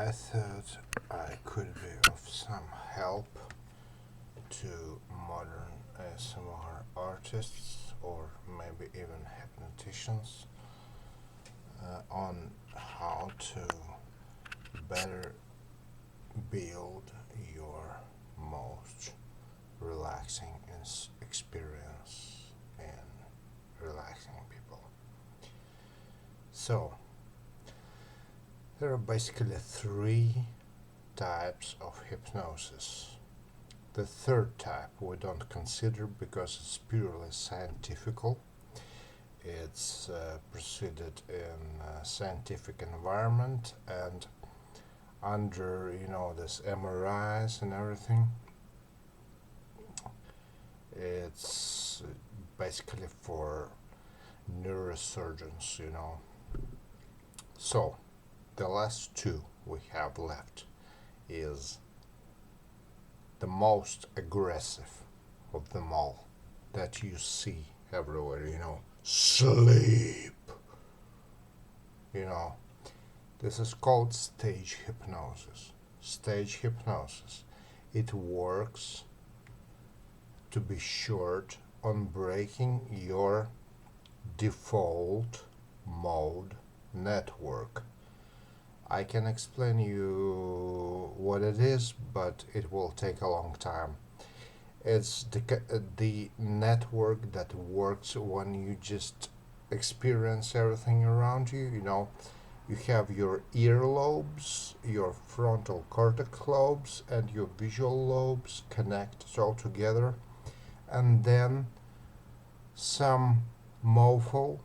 I thought I could be of some help to modern ASMR artists or maybe even hypnoticians on how to better build your most relaxing experience in relaxing people. So, there are basically three types of hypnosis. The third type we don't consider because it's purely scientifical. It's proceeded in a scientific environment and under, this MRIs and everything. It's basically for neurosurgeons. So, the last two we have left is the most aggressive of them all that you see everywhere, sleep. This is called stage hypnosis. Stage hypnosis. It works, to be short, on breaking your default mode network. I can explain you what it is, but it will take a long time. It's the network that works when you just experience everything around you. You have your earlobes, your frontal cortex lobes, and your visual lobes connected all together, and then some mofo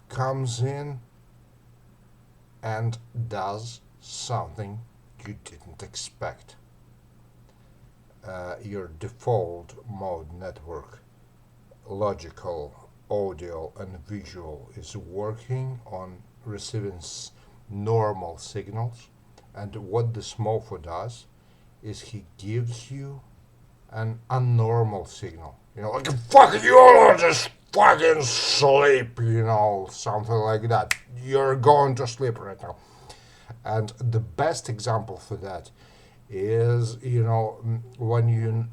comes in and does something you didn't expect. Your default mode network, logical, audio, and visual, is working on receiving normal signals, and what this mofo does is he gives you an abnormal signal. Like, fuck you all, just fucking sleep, something like that. You're going to sleep right now. And the best example for that is, when you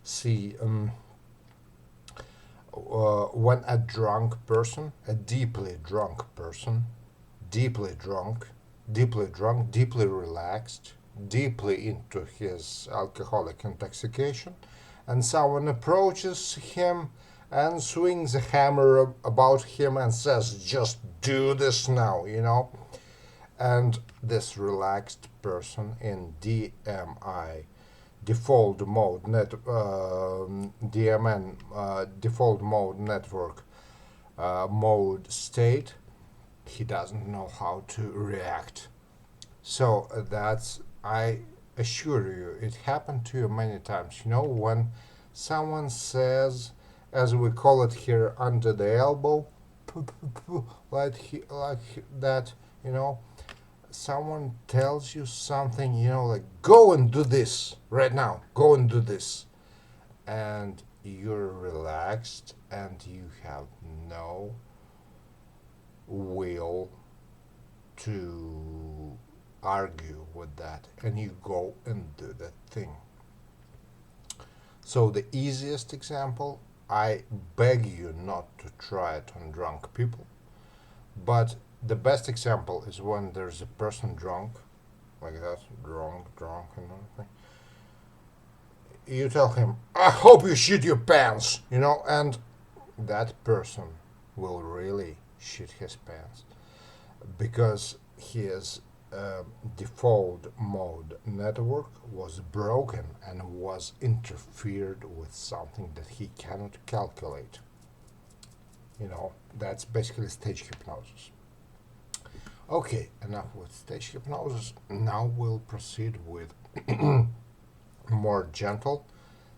see when a drunk person, a deeply drunk person, deeply drunk, deeply relaxed, deeply into his alcoholic intoxication, and someone approaches him and swings a hammer about him and says, just do this now, And this relaxed person in DMI, default mode DMN, default mode network mode state, he doesn't know how to react. So I assure you, it happened to you many times. When someone says, as we call it here, under the elbow, like that, someone tells you something, like, go and do this right now, go and do this. And you're relaxed and you have no will to argue with that, and you go and do that thing. So the easiest example, I beg you not to try it on drunk people, but the best example is when there's a person drunk, like that, drunk, and everything. You tell him, I hope you shit your pants, and that person will really shit his pants because his default mode network was broken and was interfered with something that he cannot calculate. That's basically stage hypnosis. Okay, enough with stage hypnosis. Now we'll proceed with more gentle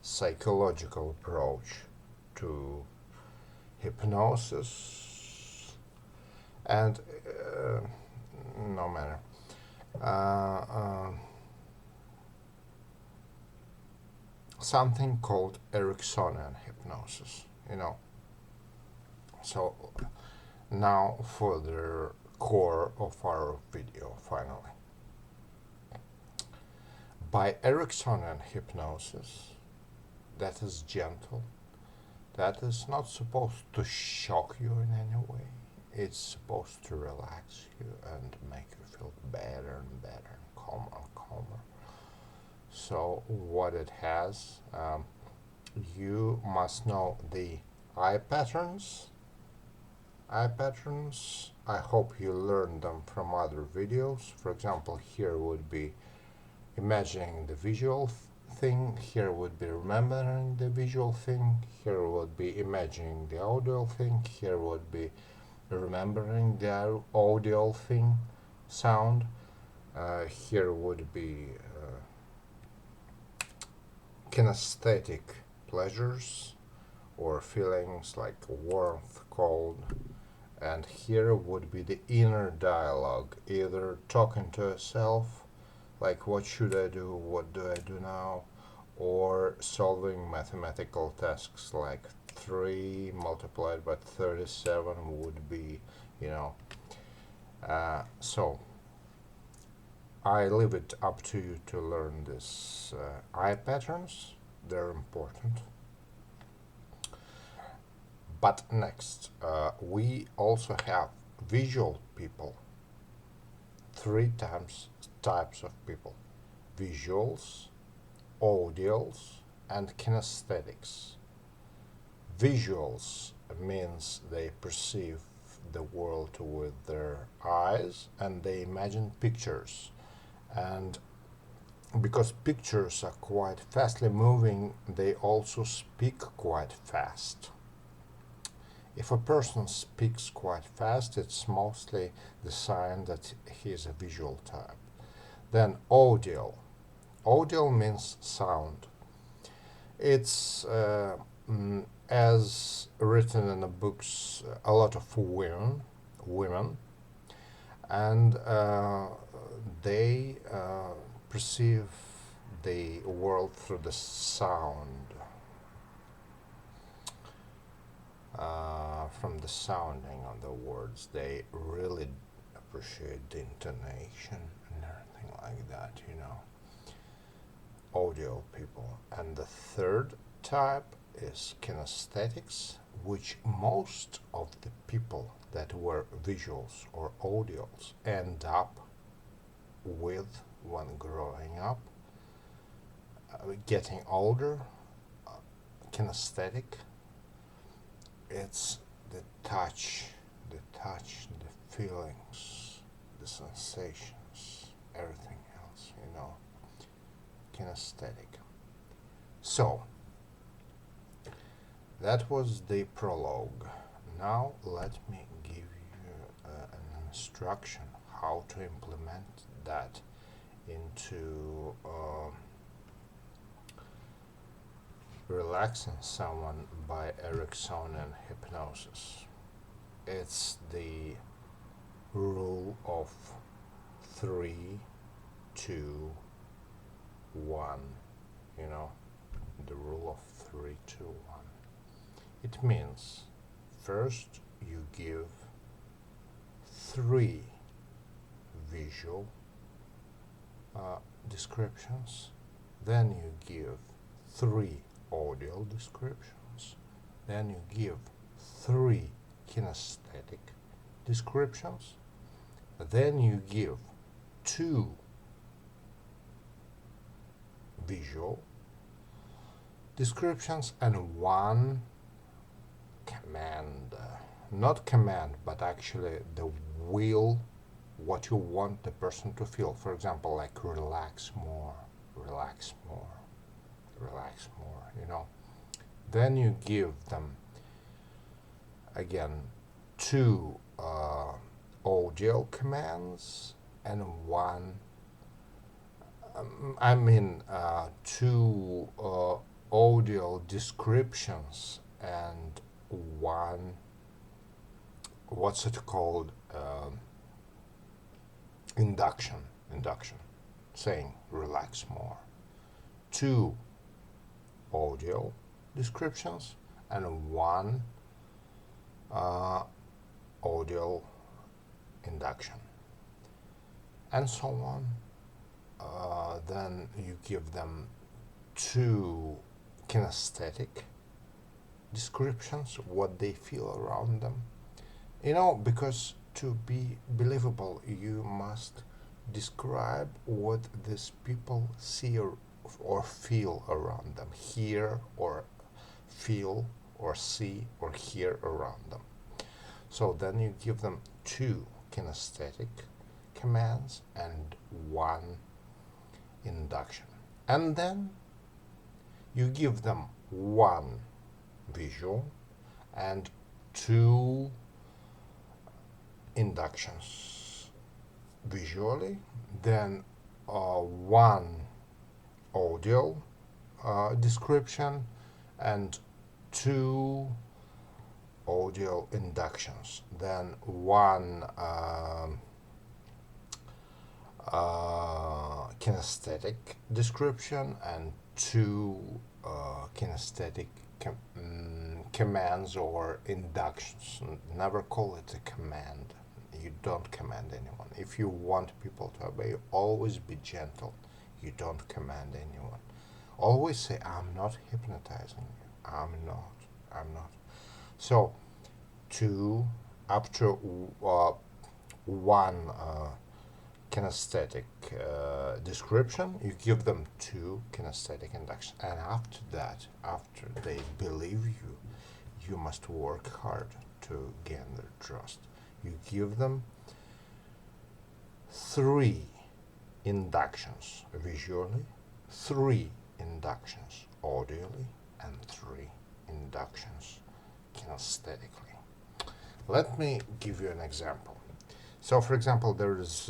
psychological approach to hypnosis, and no matter. Something called Ericksonian hypnosis. So now for the core of our video, finally. By Ericksonian hypnosis, that is gentle, that is not supposed to shock you in any way. It's supposed to relax you and make you feel better and better and calmer and calmer. So what it has, you must know the eye patterns. Eye patterns, I hope you learned them from other videos. For example, here would be imagining the visual thing, here would be remembering the visual thing, here would be imagining the audio thing, here would be remembering the audio thing, sound, here would be kinesthetic pleasures or feelings like warmth, cold, and here would be the inner dialogue, either talking to yourself, like what should I do, what do I do now, or solving mathematical tasks like 3 multiplied by 37 would be, you know. So I leave it up to you to learn this eye patterns. They're important. But next, we also have visual people. 3 types of people: visuals, audials, and kinesthetics. Visuals means they perceive the world with their eyes and they imagine pictures. And because pictures are quite fastly moving, they also speak quite fast. If a person speaks quite fast, it's mostly the sign that he is a visual type. Then audial. Audial means sound. It's, as written in the books, a lot of women, and they perceive the world through the sound. From the sounding of the words, they really appreciate the intonation and everything like that, you know. Audio people. And the third type is kinesthetics, which most of the people that were visuals or audials end up with when growing up, getting older. Kinesthetic, it's the touch, the feelings, the sensations, everything else, you know. Kinesthetic. So, that was the prologue. Now let me give you an instruction how to implement that into relaxing someone by Ericksonian hypnosis. It's the rule of 3, 2, 1. You know, the rule of 3, 2, 1. It means first you give 3 visual descriptions, then you give 3 audio descriptions, then you give 3 kinesthetic descriptions, then you give 2 visual descriptions and 1 command, not command, but actually the will, what you want the person to feel. For example, like relax more, relax more, relax more, you know. Then you give them again 2 audio commands and 1 2 audio descriptions and 1, what's it called, induction, saying relax more. 2 audio descriptions and 1 audio induction, and so on then you give them two kinesthetic descriptions, what they feel around them. Because to be believable, you must describe what these people see or feel around them, hear or feel or see or hear around them. So then you give them two kinesthetic commands and one induction. And then you give them one visual and two inductions visually, then one audio description and two audio inductions, then one kinesthetic description and two kinesthetic commands or inductions. Never call it a command. You don't command anyone. If you want people to obey, always be gentle. You don't command anyone. Always say, I'm not hypnotizing you. I'm not. So, two, after one kinesthetic description, you give them two kinesthetic inductions. And after that, after they believe you, you must work hard to gain their trust. You give them three inductions visually, three inductions audially, and three inductions kinesthetically. Let me give you an example. So, for example, there is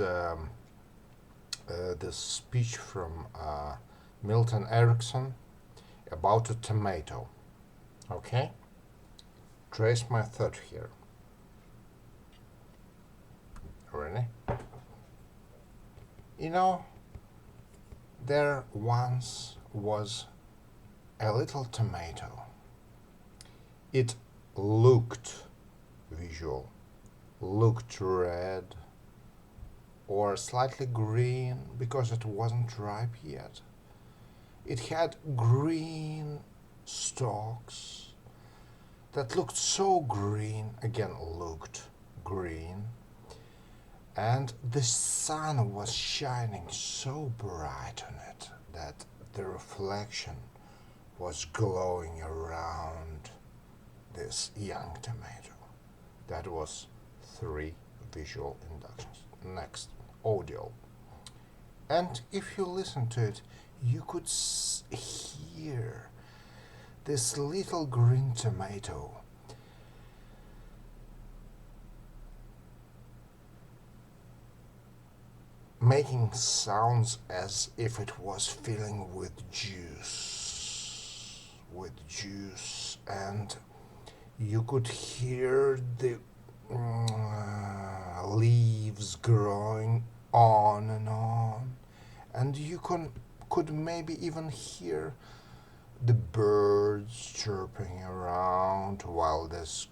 this speech from Milton Erickson about a tomato. Okay? Trace my thought here. Ready? There once was a little tomato. It looked visual, looked red or slightly green because it wasn't ripe yet. It had green stalks that looked so green, again looked green, and the sun was shining so bright on it that the reflection was glowing around this young tomato. That was three visual inductions. Next, audio. And if you listen to it, you could hear this little green tomato making sounds as if it was filling with juice, and you could hear the leaves growing on, and you could maybe even hear the birds chirping around while this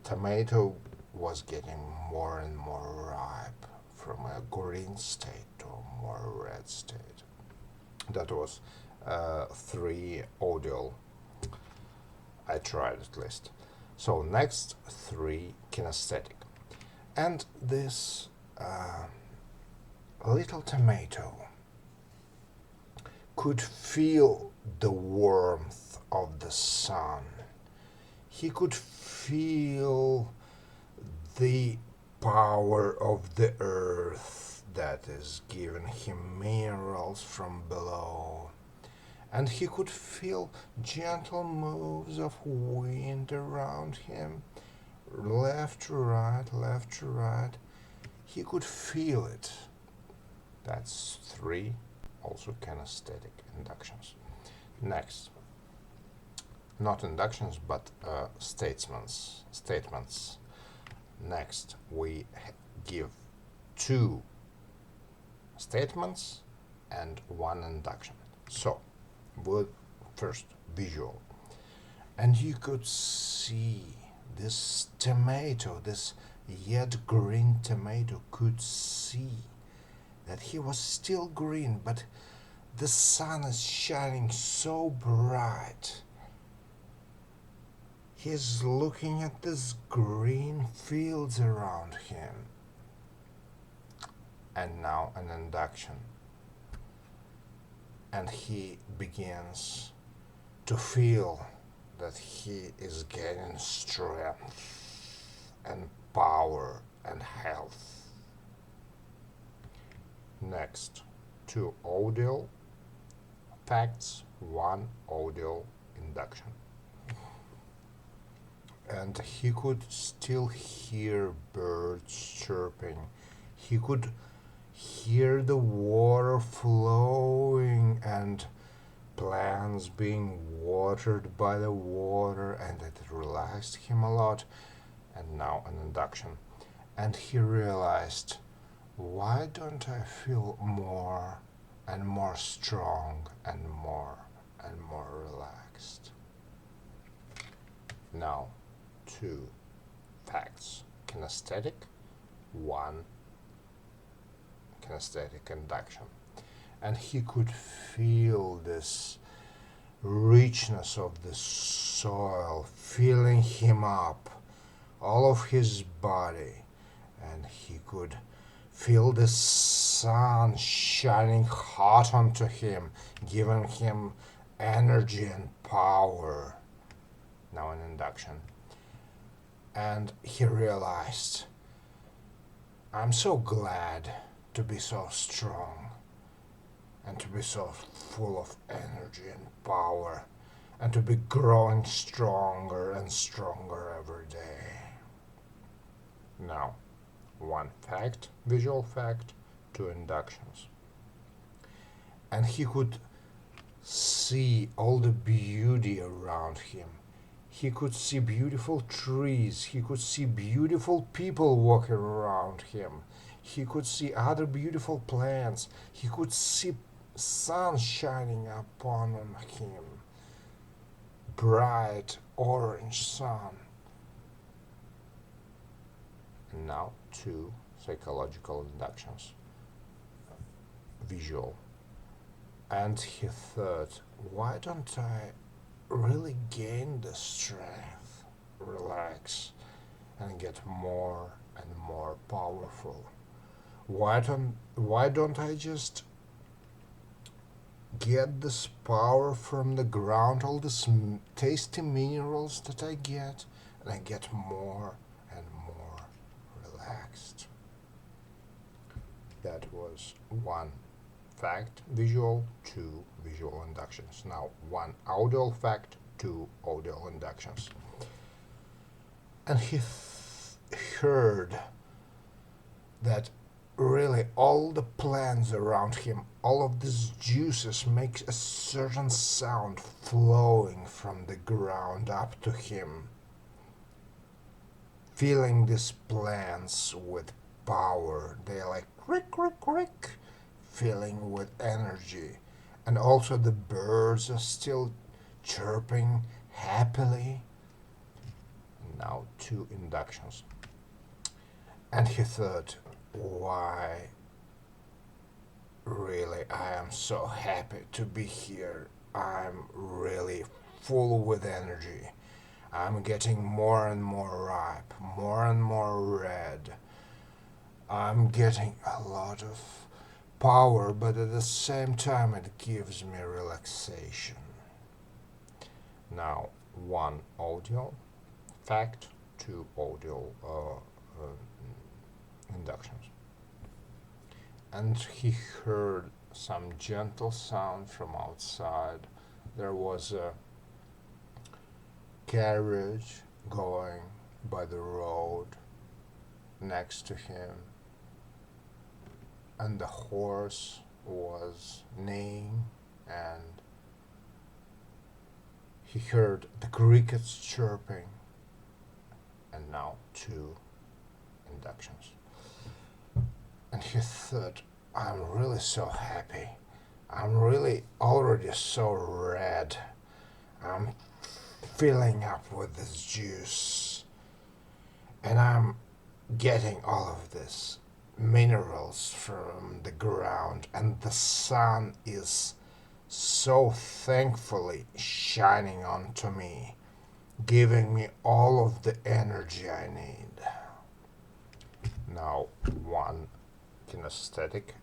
tomato was getting more and more ripe from a green state to a more red state. That was three audio. I tried at least. So next, three kinesthetic. And this little tomato could feel the warmth of the sun. He could feel the power of the earth that is giving him minerals from below. And he could feel gentle moves of wind around him, left to right, left to right. He could feel it. That's three, also kinesthetic inductions. Next, not inductions, but statements. Next, we give two statements and one induction. So, with first visual, and you could see this tomato, this yet green tomato, could see that he was still green, but the sun is shining so bright. He's looking at these green fields around him. And now an induction. And he begins to feel that he is gaining strength and power and health. Next, 2 audio facts, 1 audio induction. And he could still hear birds chirping. He could hear the water flowing and plants being watered by the water, and it relaxed him a lot. And now an induction. And he realized, why don't I feel more and more strong and more relaxed? Now, 2 facts. Kinesthetic, 1 kinesthetic induction. And he could feel this richness of the soil filling him up, all of his body, and he could feel the sun shining hot onto him, giving him energy and power. Now an induction. And he realized, I'm so glad to be so strong and to be so full of energy and power and to be growing stronger and stronger every day. Now, 1 fact, visual fact, 2 inductions. And he could see all the beauty around him. He could see beautiful trees. He could see beautiful people walking around him. He could see other beautiful plants. He could see sun shining upon him. Bright orange sun. And now 2 psychological inductions. Visual. And he thought, why don't I really gain the strength, relax, and get more and more powerful? Why don't I just get this power from the ground, all these tasty minerals that I get, and I get more and more relaxed? That was 1 fact, visual, 2 visual inductions. Now 1 audio fact, 2 audio inductions. And he heard that really all the plants around him, all of these juices make a certain sound flowing from the ground up to him, filling these plants with power. They're like crick, crick, crick, filling with energy. And also the birds are still chirping happily. Now 2 inductions. And he thought, why really I am so happy to be here. I'm really full with energy. I'm getting more and more ripe, more and more red. I'm getting a lot of power, but at the same time it gives me relaxation. Now 1 audio fact, 2 audio inductions. And he heard some gentle sound from outside. There was a carriage going by the road next to him, and the horse was neighing, and he heard the crickets chirping. And now 2 inductions. And he thought, I'm really so happy. I'm really already so red. I'm filling up with this juice. And I'm getting all of this minerals from the ground, and the sun is so thankfully shining onto me, giving me all of the energy I need. Now, one kinesthetic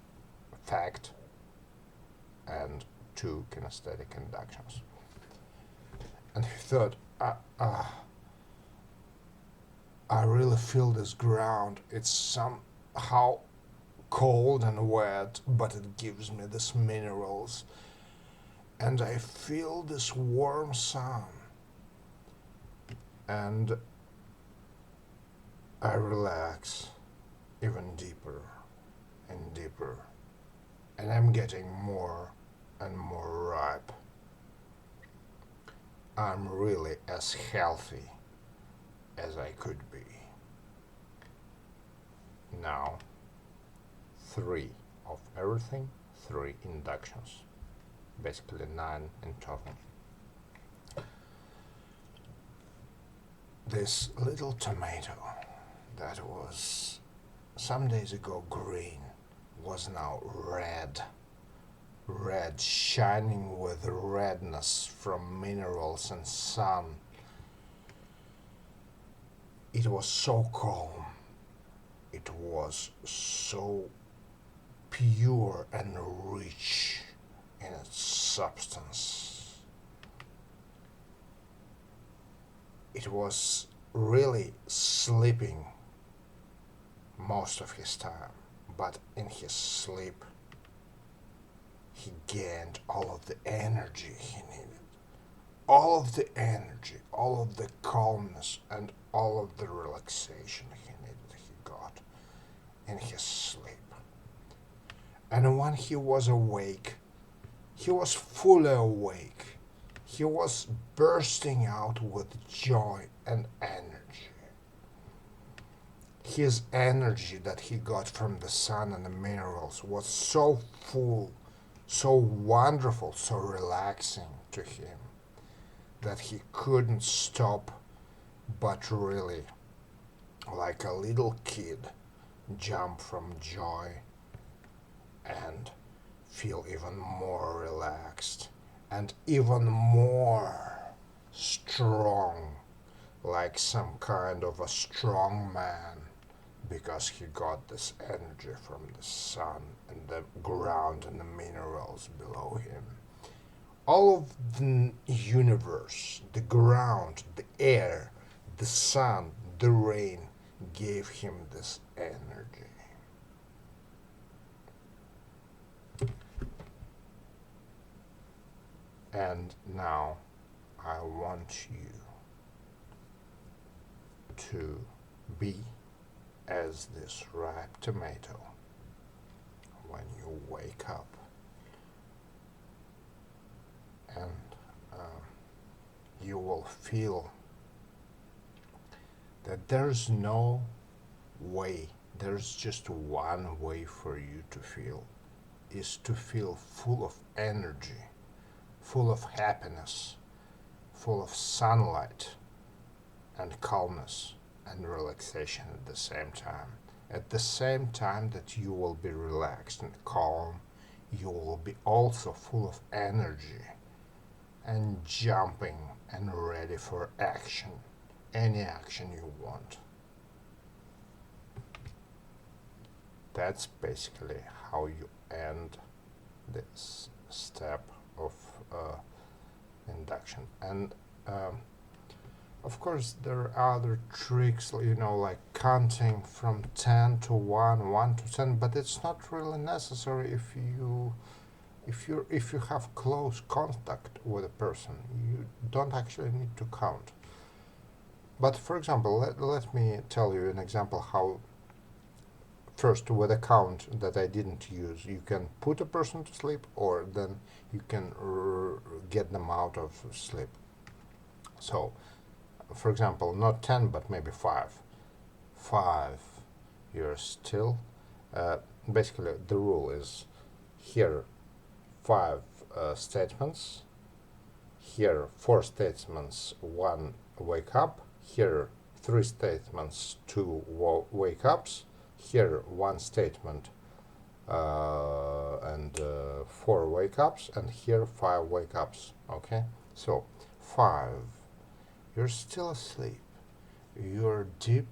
fact and two kinesthetic inductions. And he thought, I really feel this ground. It's somehow cold and wet, but it gives me these minerals. And I feel this warm sun. And I relax even deeper and deeper. And I'm getting more and more ripe. I'm really as healthy as I could be. Now, 3 of everything, 3 inductions. Basically 9 in total. This little tomato that was some days ago green was now red. Red, shining with redness from minerals and sun. It was so calm. It was so pure and rich in its substance. It was really sleeping most of his time, but in his sleep he gained all of the energy he needed. All of the energy, all of the calmness, and all of the relaxation he needed, he got in his sleep. And when he was awake, he was fully awake. He was bursting out with joy and energy. His energy that he got from the sun and the minerals was so full, so wonderful, so relaxing to him that he couldn't stop but really, like a little kid, jump from joy and feel even more relaxed and even more strong, like some kind of a strong man, because he got this energy from the sun and the ground and the minerals below him. All of the universe, the ground, the air, the sun, the rain gave him this energy. And now I want you to be as this ripe tomato when you wake up. And you will feel that there's no way, there's just one way for you to feel, is to feel full of energy, full of happiness, full of sunlight and calmness and relaxation at the same time. At the same time that you will be relaxed and calm, you will be also full of energy and jumping and ready for action, any action you want. That's basically how you end this step of induction. And of course there are other tricks, like counting from 10 to 1, 1 to 10, but it's not really necessary if you have close contact with a person. You don't actually need to count. But for example, let me tell you an example how, first, with a count that I didn't use, you can put a person to sleep, or then you can get them out of sleep. So, for example, not 10, but maybe 5. 5, you're still. Basically, the rule is here 5 statements, here 4 statements, 1 wake up, here 3 statements, 2 wake ups, here one statement and 4 wake-ups, and here 5 wake-ups. Okay, so 5, you're still asleep, you're deep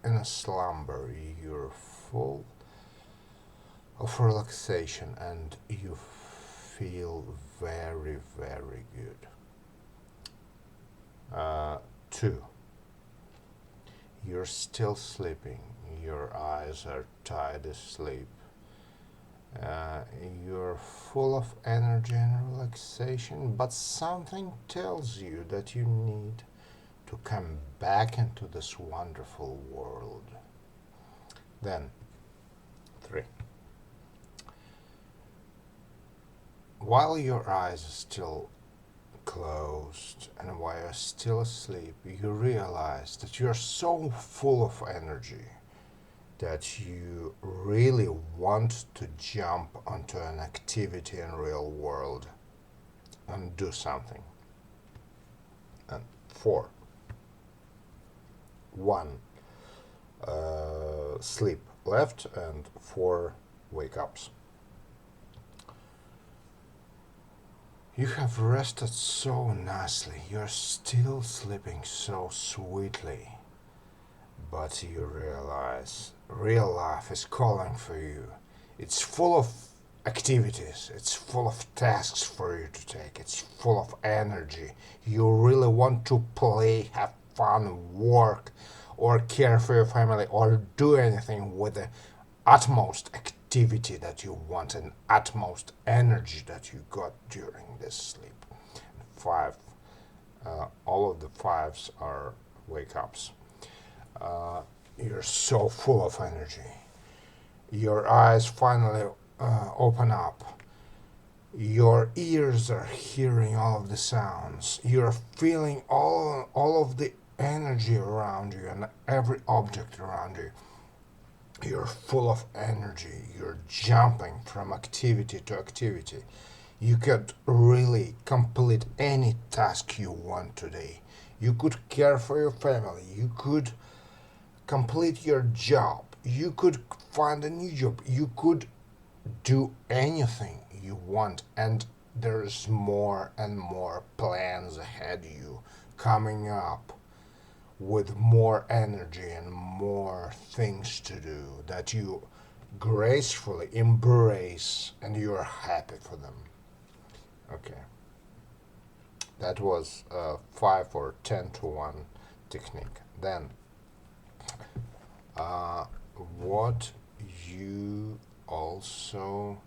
in a slumber, you're full of relaxation, and you feel very, very good. 2, you're still sleeping, your eyes are tied asleep, you're full of energy and relaxation, but something tells you that you need to come back into this wonderful world. Then 3, while your eyes are still closed and while you're still asleep, you realize that you're so full of energy that you really want to jump onto an activity in real world and do something. And 4, 1 sleep left and 4 wake-ups. You have rested so nicely, you're still sleeping so sweetly, but you realize real life is calling for you. It's full of activities, it's full of tasks for you to take, it's full of energy. You really want to play, have fun, work, or care for your family, or do anything with the utmost activity that you want and utmost energy that you got during this sleep. 5, all of the 5s are wake-ups. You're so full of energy. Your eyes finally open up. Your ears are hearing all of the sounds. You're feeling all of the energy around you and every object around you. You're full of energy. You're jumping from activity to activity. You could really complete any task you want today. You could care for your family. You could complete your job. You could find a new job. You could do anything you want. And there's more and more plans ahead of you coming up with more energy and more things to do that you gracefully embrace and you're happy for them. Okay. That was 5 or 10 to 1 technique. Then, what you also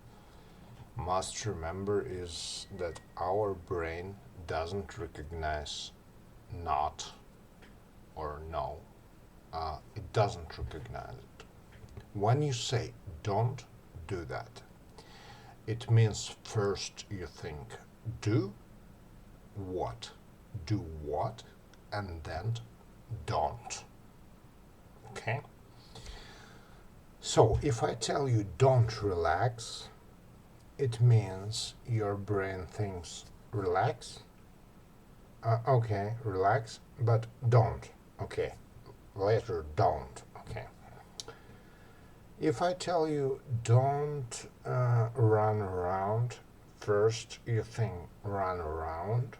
must remember is that our brain doesn't recognize not or no. It doesn't recognize it. When you say don't do that, it means first you think do what, and then don't. Okay? So if I tell you don't relax, it means your brain thinks relax. Okay, relax, but don't. Okay, later don't. Okay. If I tell you don't run around, first you think run around,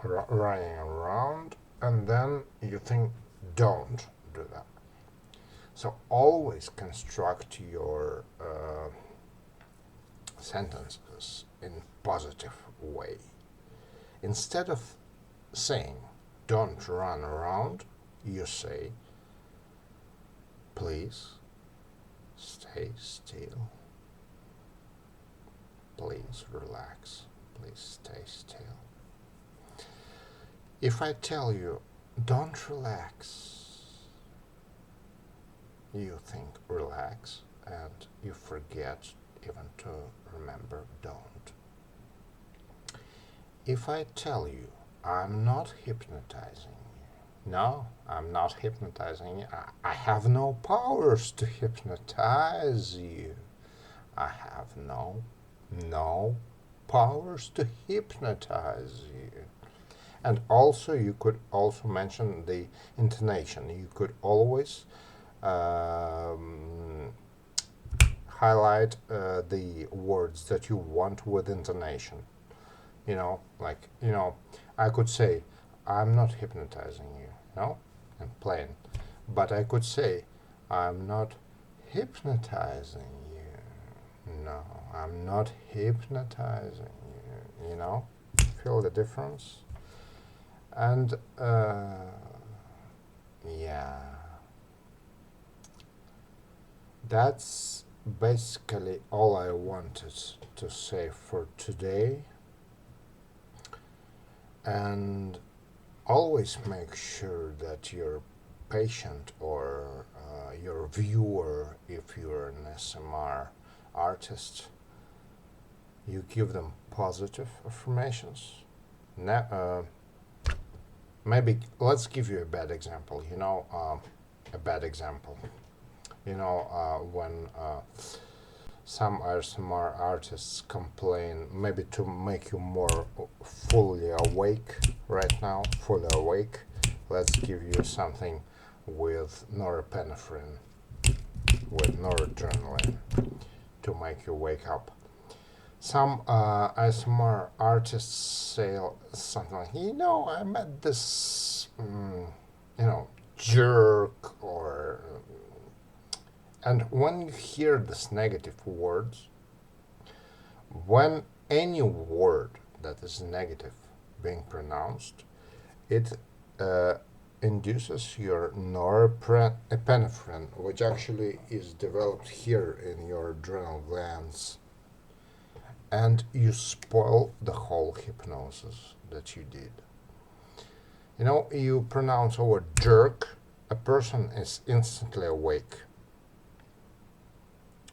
running around, and then you think don't do that. So always construct your sentences in positive way. Instead of saying don't run around, you say please stay still. Please relax. Please stay still. If I tell you don't relax, you think relax and you forget even to remember don't. If I tell you I'm not hypnotizing you, no, I'm not hypnotizing you. I have no powers to hypnotize you. I have no powers to hypnotize you. And also, you could also mention the intonation. You could always um, highlight the words that you want with intonation. I could say, I'm not hypnotizing you, and plain. But I could say, I'm not hypnotizing you. No, I'm not hypnotizing you. Feel the difference? And yeah, that's basically all I wanted to say for today. And always make sure that your patient or your viewer, if you're an SMR artist, you give them positive affirmations. Maybe let's give you a bad example. A bad example. When some ASMR artists complain, maybe to make you more fully awake right now, fully awake, let's give you something with norepinephrine, with noradrenaline, to make you wake up. Some ASMR artists say something like, I met this, jerk, or. And when you hear these negative words, when any word that is negative being pronounced, it induces your norepinephrine, which actually is developed here in your adrenal glands, and you spoil the whole hypnosis that you did. You pronounce a word jerk, a person is instantly awake.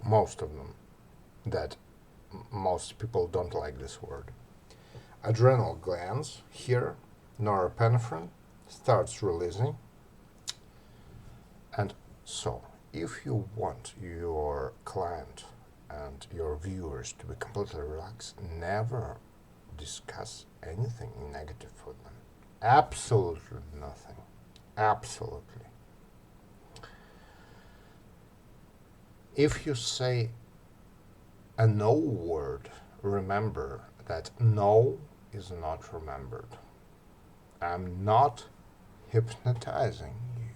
Most of them. That most people don't like this word. Adrenal glands here, norepinephrine starts releasing. And so, if you want your client and your viewers to be completely relaxed, never discuss anything negative with them. Absolutely nothing. Absolutely. If you say a no word, remember that no is not remembered. I'm not hypnotizing you.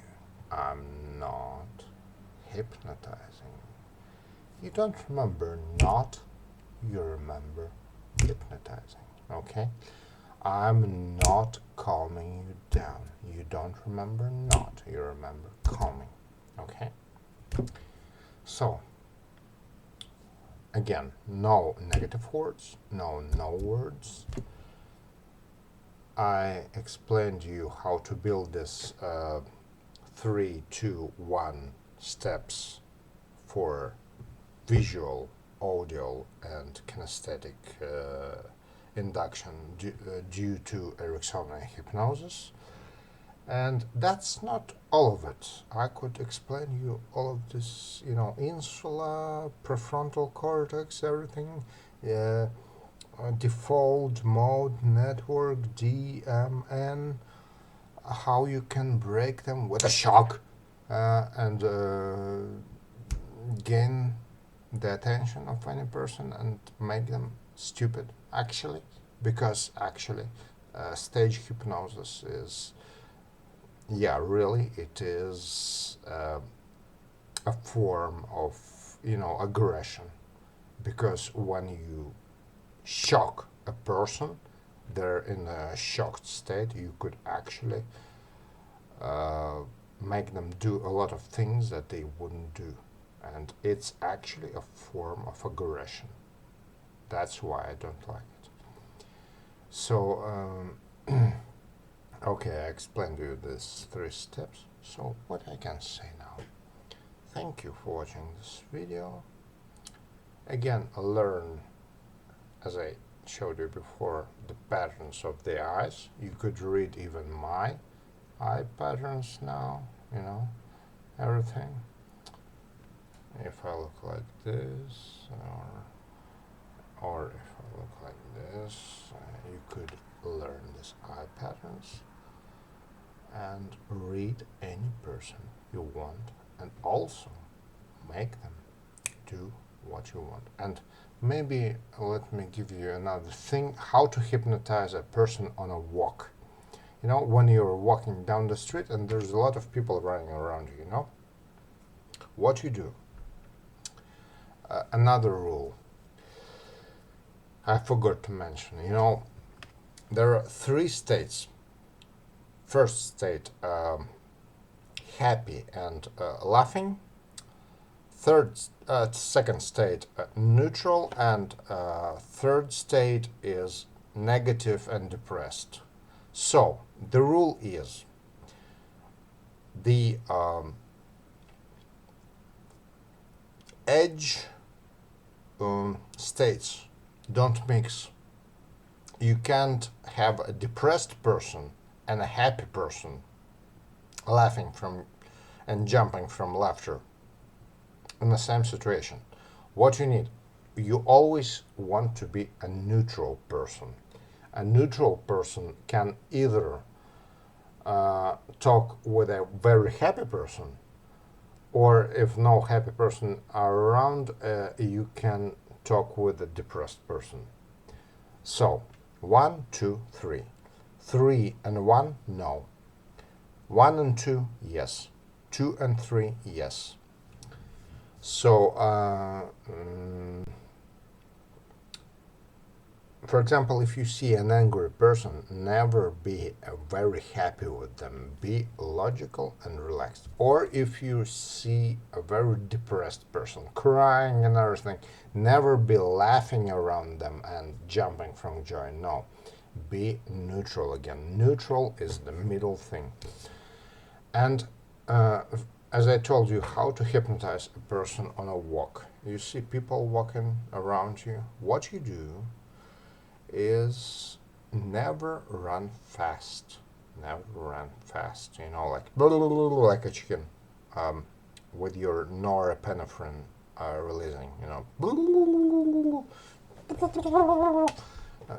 I'm not hypnotizing you. You don't remember not, you remember hypnotizing. Okay? I'm not calming you down. You don't remember not, you remember calming. Okay? So, again, no negative words, no words. I explained to you how to build this 3, 2, 1 steps for visual, audio, and kinesthetic induction due to Ericksonian hypnosis. And that's not all of it. I could explain you all of this, insula, prefrontal cortex, everything, default mode network, DMN, how you can break them with a shock and gain the attention of any person and make them stupid, actually, because actually stage hypnosis is, really, it is a form of, aggression, because when you shock a person, they're in a shocked state, you could actually make them do a lot of things that they wouldn't do. And it's actually a form of aggression. That's why I don't like it. So, okay, I explained to you these 3 steps. So, what I can say now? Thank you for watching this video. Again, learn, as I showed you before, the patterns of the eyes. You could read even my eye patterns now, everything. If I look like this, or if I look like this, you could learn these eye patterns and read any person you want, and also make them do what you want. And maybe let me give you another thing: how to hypnotize a person on a walk. You know, when you're walking down the street and there's a lot of people running around you, you know, what you do. Another rule I forgot to mention, you know, there are three states. First state, happy and laughing. Second state, neutral, and third state is negative and depressed. So the rule is the edge states don't mix. You can't have a depressed person and a happy person laughing from and jumping from laughter in the same situation. What you need, you always want to be a neutral person. A neutral person can either talk with a very happy person, or if no happy person are around, you can talk with a depressed person. So, 1, 2, 3. 3 and 1, no. 1 and 2, yes. 2 and 3, yes. So, for example, if you see an angry person, never be very happy with them. Be logical and relaxed. Or if you see a very depressed person crying and everything, never be laughing around them and jumping from joy. No, be neutral again. Neutral is the middle thing. And as I told you, how to hypnotize a person on a walk. You see people walking around you. What you do is never run fast. Never run fast. You know, like a chicken, with your norepinephrine releasing. You know,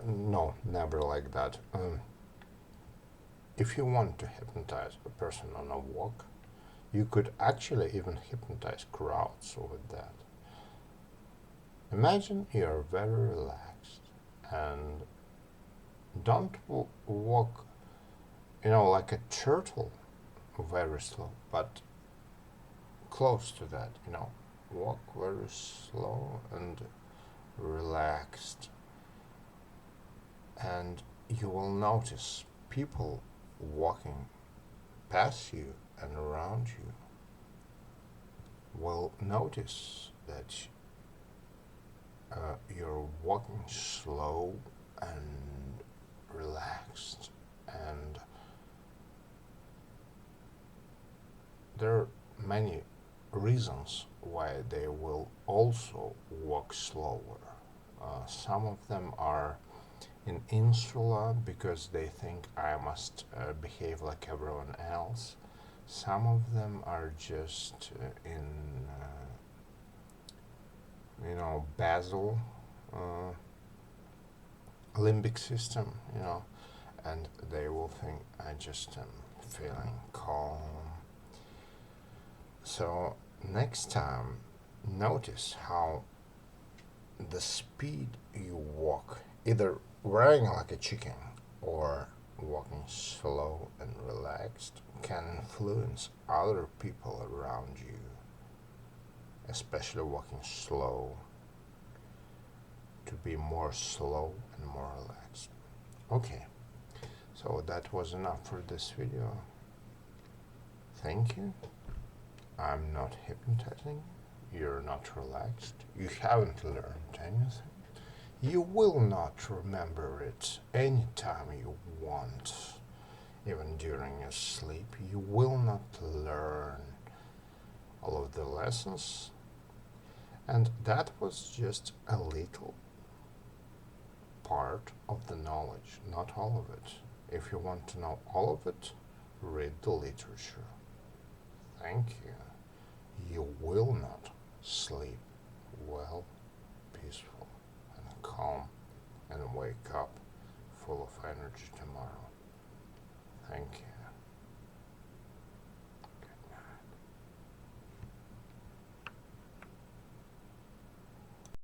no, never like that. If you want to hypnotize a person on a walk, you could actually even hypnotize crowds with that. Imagine you're very relaxed and don't walk, you know, like a turtle, very slow, but close to that, you know. Walk very slow and relaxed, and you will notice people walking past you and around you will notice that you're walking slow and relaxed, and there are many reasons why they will also walk slower. Some of them are in insula because they think I must behave like everyone else. Some of them are just in, you know, basal limbic system, you know, and they will think I just am feeling calm. So next time, notice how the speed you walk, either running like a chicken or walking slow and relaxed, can influence other people around you, especially walking slow, to be more slow and more relaxed. Okay, so that was enough for this video. Thank you. I'm not hypnotizing. You're not relaxed. You haven't learned anything. You will not remember it anytime you want, even during your sleep. You will not learn all of the lessons. And that was just a little part of the knowledge, not all of it. If you want to know all of it, read the literature. Thank you. You will not sleep well, peaceful, and calm, and wake up full of energy tomorrow. Thank you.